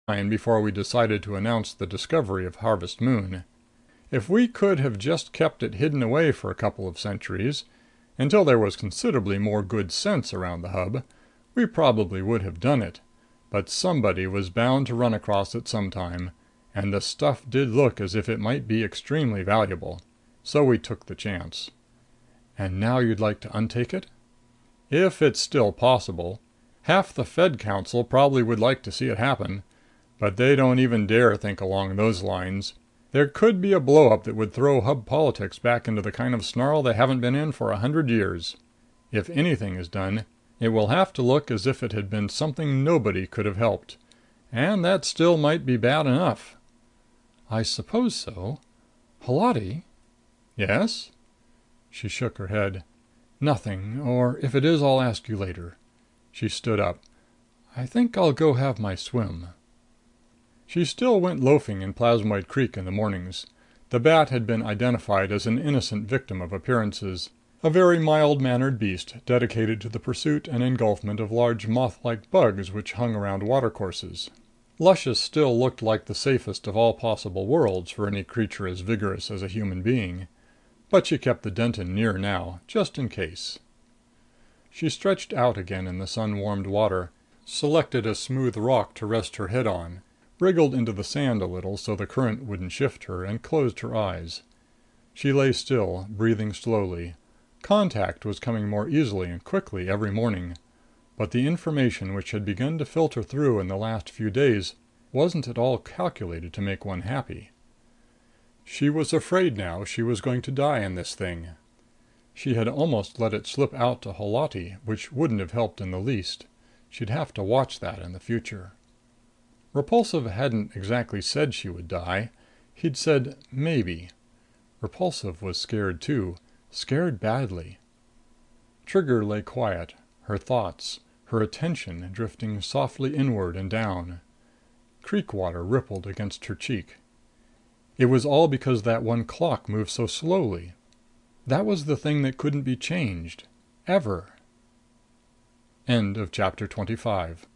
before we decided to announce the discovery of Harvest Moon. If we could have just kept it hidden away for a couple of centuries, until there was considerably more good sense around the hub, we probably would have done it. But somebody was bound to run across it sometime, and the stuff did look as if it might be extremely valuable. So we took the chance. And now you'd like to untake it? If it's still possible. Half the Fed Council probably would like to see it happen, but they don't even dare think along those lines. There could be a blow-up that would throw hub politics back into the kind of snarl they haven't been in for 100 years. If anything is done, it will have to look as if it had been something nobody could have helped. And that still might be bad enough. I suppose so. Halati? Yes? She shook her head. Nothing. Or if it is, I'll ask you later. She stood up. I think I'll go have my swim. She still went loafing in Plasmoid Creek in the mornings. The bat had been identified as an innocent victim of appearances. A very mild-mannered beast, dedicated to the pursuit and engulfment of large moth-like bugs which hung around watercourses. Luscious still looked like the safest of all possible worlds for any creature as vigorous as a human being. But she kept the Denton near now, just in case. She stretched out again in the sun-warmed water, selected a smooth rock to rest her head on, wriggled into the sand a little so the current wouldn't shift her, and closed her eyes. She lay still, breathing slowly. Contact was coming more easily and quickly every morning. But the information which had begun to filter through in the last few days wasn't at all calculated to make one happy. She was afraid now she was going to die in this thing. She had almost let it slip out to Halati, which wouldn't have helped in the least. She'd have to watch that in the future. Repulsive hadn't exactly said she would die. He'd said maybe. Repulsive was scared too. Scared badly. Trigger lay quiet, her thoughts, her attention drifting softly inward and down. Creek water rippled against her cheek. It was all because that one clock moved so slowly. That was the thing that couldn't be changed. Ever. End of chapter 25.